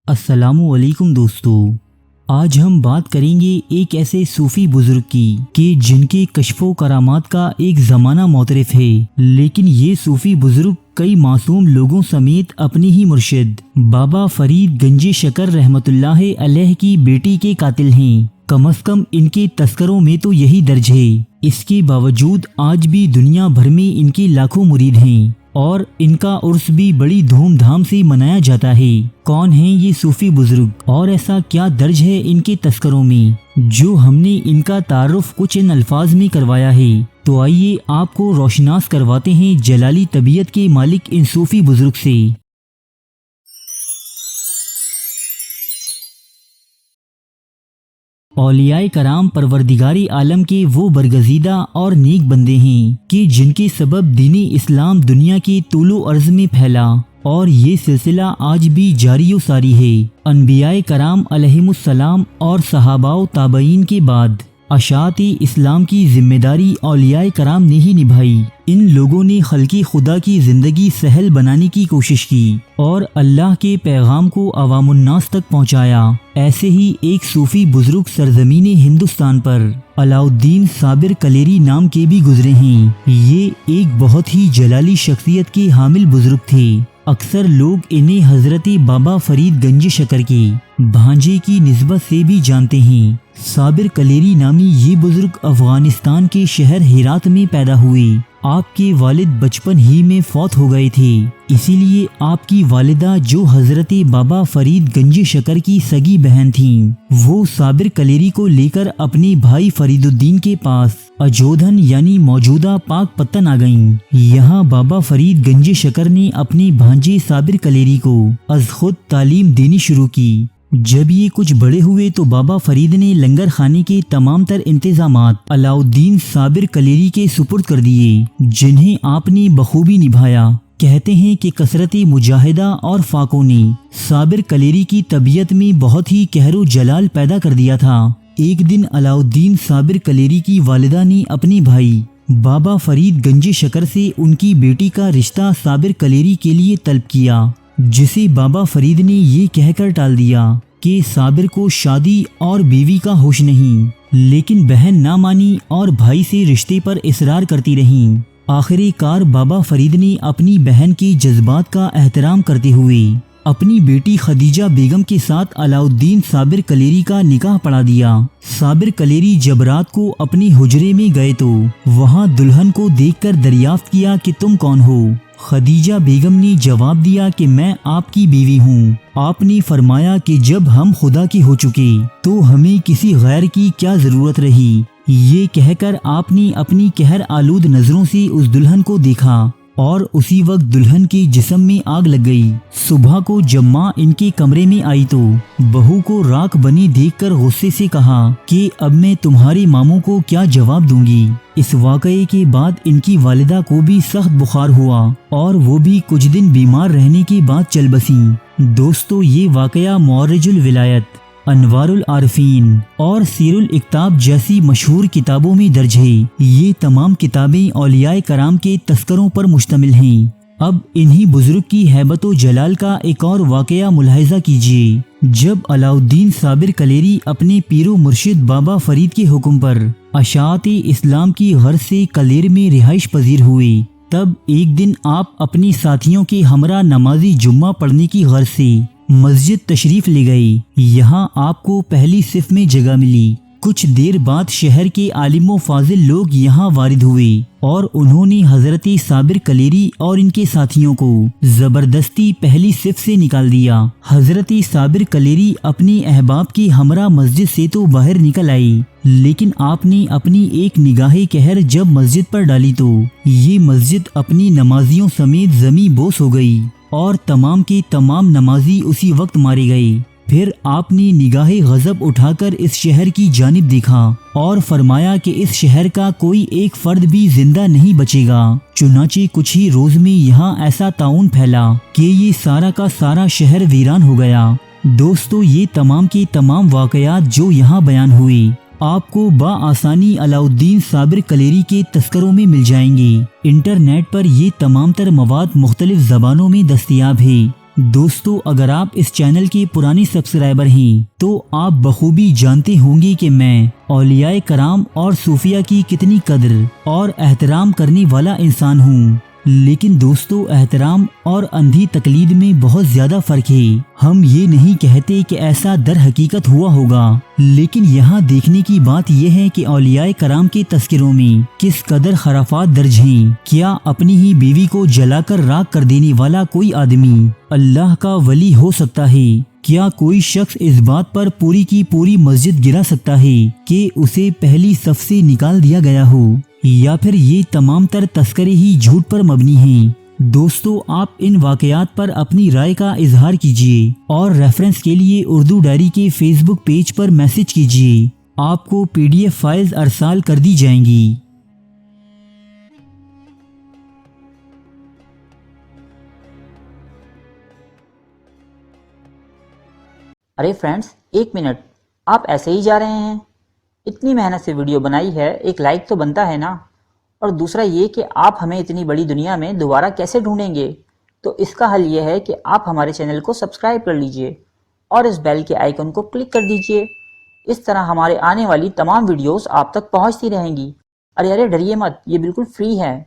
السلام علیکم دوستو، آج ہم بات کریں گے ایک ایسے صوفی بزرگ کی کہ جن کے کشف و کرامات کا ایک زمانہ معترف ہے، لیکن یہ صوفی بزرگ کئی معصوم لوگوں سمیت اپنی ہی مرشد بابا فرید گنج شکر رحمۃ اللہ علیہ کی بیٹی کے قاتل ہیں۔ کم از کم ان کے تذکروں میں تو یہی درج ہے۔ اس کے باوجود آج بھی دنیا بھر میں ان کے لاکھوں مرید ہیں اور ان کا عرس بھی بڑی دھوم دھام سے منایا جاتا ہے۔ کون ہیں یہ صوفی بزرگ اور ایسا کیا درج ہے ان کے تذکروں میں جو ہم نے ان کا تعارف کچھ ان الفاظ میں کروایا ہے؟ تو آئیے آپ کو روشناس کرواتے ہیں جلالی طبیعت کے مالک ان صوفی بزرگ سے۔ اولیاء کرام پروردگاری عالم کے وہ برگزیدہ اور نیک بندے ہیں کہ جن کے سبب دین اسلام دنیا کے طول و عرض میں پھیلا اور یہ سلسلہ آج بھی جاری و ساری ہے۔ انبیاء کرام علیہم السلام اور صحابہ و تابعین کے بعد اشاعت اسلام کی ذمہ داری اولیاء کرام نے ہی نبھائی۔ ان لوگوں نے خلق خدا کی زندگی سہل بنانے کی کوشش کی اور اللہ کے پیغام کو عوام الناس تک پہنچایا۔ ایسے ہی ایک صوفی بزرگ سرزمین ہندوستان پر علاء الدین صابر کلیری نام کے بھی گزرے ہیں۔ یہ ایک بہت ہی جلالی شخصیت کے حامل بزرگ تھے۔ اکثر لوگ انہیں حضرت بابا فرید گنج شکر کے بھانجے کی نسبت سے بھی جانتے ہیں۔ صابر کلیری نامی یہ بزرگ افغانستان کے شہر ہرات میں پیدا ہوئے۔ آپ کے والد بچپن ہی میں فوت ہو گئے تھے، اسی لیے آپ کی والدہ جو حضرت بابا فرید گنج شکر کی سگی بہن تھیں، وہ صابر کلیری کو لے کر اپنے بھائی فرید الدین کے پاس اجودھن یعنی موجودہ پاک پتن آ گئیں۔ یہاں بابا فرید گنج شکر نے اپنے بھانجے صابر کلیری کو از خود تعلیم دینی شروع کی۔ جب یہ کچھ بڑے ہوئے تو بابا فرید نے لنگر خانے کے تمام تر انتظامات علاء الدین صابر کلیری کے سپرد کر دیے، جنہیں آپ نے بخوبی نبھایا۔ کہتے ہیں کہ کثرت مجاہدہ اور فاقوں نے صابر کلیری کی طبیعت میں بہت ہی قہر و جلال پیدا کر دیا تھا۔ ایک دن علاء الدین صابر کلیری کی والدہ نے اپنے بھائی بابا فرید گنج شکر سے ان کی بیٹی کا رشتہ صابر کلیری کے لیے طلب کیا، جسے بابا فرید نے یہ کہہ کر ٹال دیا کہ صابر کو شادی اور بیوی کا ہوش نہیں، لیکن بہن نہ مانی اور بھائی سے رشتے پر اصرار کرتی رہیں۔ آخر کار بابا فرید نے اپنی بہن کے جذبات کا احترام کرتے ہوئے اپنی بیٹی خدیجہ بیگم کے ساتھ علاء الدین صابر کلیری کا نکاح پڑھا دیا۔ صابر کلیری جب رات کو اپنی حجرے میں گئے تو وہاں دلہن کو دیکھ کر دریافت کیا کہ تم کون ہو؟ خدیجہ بیگم نے جواب دیا کہ میں آپ کی بیوی ہوں۔ آپ نے فرمایا کہ جب ہم خدا کی ہو چکے تو ہمیں کسی غیر کی کیا ضرورت رہی؟ یہ کہہ کر آپ نے اپنی قہر آلود نظروں سے اس دلہن کو دیکھا اور اسی وقت دلہن کے جسم میں آگ لگ گئی۔ صبح کو جب ماں ان کے کمرے میں آئی تو بہو کو راکھ بنی دیکھ کر غصے سے کہا کہ اب میں تمہارے ماموں کو کیا جواب دوں گی؟ اس واقعے کے بعد ان کی والدہ کو بھی سخت بخار ہوا اور وہ بھی کچھ دن بیمار رہنے کے بعد چل بسیں۔ دوستو، یہ واقعہ معرج الولایت، انوار العارفین اور سیر الاکتاب جیسی مشہور کتابوں میں درج ہے۔ یہ تمام کتابیں اولیاء کرام کے تذکروں پر مشتمل ہیں۔ اب انہی بزرگ کی ہیبت و جلال کا ایک اور واقعہ ملاحظہ کیجیے۔ جب علاء الدین صابر کلیری اپنے پیر و مرشد بابا فرید کے حکم پر اشاعت اسلام کی غرض سے کلیر میں رہائش پذیر ہوئے، تب ایک دن آپ اپنی ساتھیوں کے ہمراہ نمازی جمعہ پڑھنے کی غرض سے مسجد تشریف لے گئے۔ یہاں آپ کو پہلی صف میں جگہ ملی۔ کچھ دیر بعد شہر کے عالم و فاضل لوگ یہاں وارد ہوئے اور انہوں نے حضرت صابر کلیری اور ان کے ساتھیوں کو زبردستی پہلی صف سے نکال دیا۔ حضرت صابر کلیری اپنے احباب کے ہمراہ مسجد سے تو باہر نکل آئے، لیکن آپ نے اپنی ایک نگاہ قہر جب مسجد پر ڈالی تو یہ مسجد اپنی نمازیوں سمیت زمیں بوس ہو گئی اور تمام کے تمام نمازی اسی وقت مارے گئے۔ پھر آپ نے نگاہ غضب اٹھا کر اس شہر کی جانب دیکھا اور فرمایا کہ اس شہر کا کوئی ایک فرد بھی زندہ نہیں بچے گا۔ چنانچہ کچھ ہی روز میں یہاں ایسا طاعون پھیلا کہ یہ سارا کا سارا شہر ویران ہو گیا۔ دوستو، یہ تمام کے تمام واقعات جو یہاں بیان ہوئے آپ کو بآسانی علاء الدین صابر کلیری کے تذکروں میں مل جائیں گے۔ انٹرنیٹ پر یہ تمام تر مواد مختلف زبانوں میں دستیاب ہے۔ دوستو اگر آپ اس چینل کے پرانے سبسکرائبر ہیں تو آپ بخوبی جانتے ہوں گے کہ میں اولیاء کرام اور صوفیہ کی کتنی قدر اور احترام کرنے والا انسان ہوں، لیکن دوستو احترام اور اندھی تقلید میں بہت زیادہ فرق ہے۔ ہم یہ نہیں کہتے کہ ایسا در حقیقت ہوا ہوگا، لیکن یہاں دیکھنے کی بات یہ ہے کہ اولیاء کرام کے تذکروں میں کس قدر خرافات درج ہیں۔ کیا اپنی ہی بیوی کو جلا کر راکھ کر دینے والا کوئی آدمی اللہ کا ولی ہو سکتا ہے؟ کیا کوئی شخص اس بات پر پوری کی پوری مسجد گرا سکتا ہے کہ اسے پہلی صف سے نکال دیا گیا ہو؟ یا پھر یہ تمام تر تذکرے ہی جھوٹ پر مبنی ہیں؟ دوستو آپ ان واقعات پر اپنی رائے کا اظہار کیجیے اور ریفرنس کے لیے اردو ڈائری کے فیس بک پیج پر میسج کیجیے، آپ کو PDF فائلز ارسال کر دی جائیں گی۔ ارے فرینڈز، ایک منٹ، آپ ایسے ہی جا رہے ہیں؟ اتنی محنت سے ویڈیو بنائی ہے، ایک لائک تو بنتا ہے نا؟ اور دوسرا یہ کہ آپ ہمیں اتنی بڑی دنیا میں دوبارہ کیسے ڈھونڈیں گے؟ تو اس کا حل یہ ہے کہ آپ ہمارے چینل کو سبسکرائب کر لیجئے اور اس بیل کے آئیکن کو کلک کر دیجئے۔ اس طرح ہمارے آنے والی تمام ویڈیوز آپ تک پہنچتی رہیں گی۔ ارے ڈریے مت، یہ بالکل فری ہے۔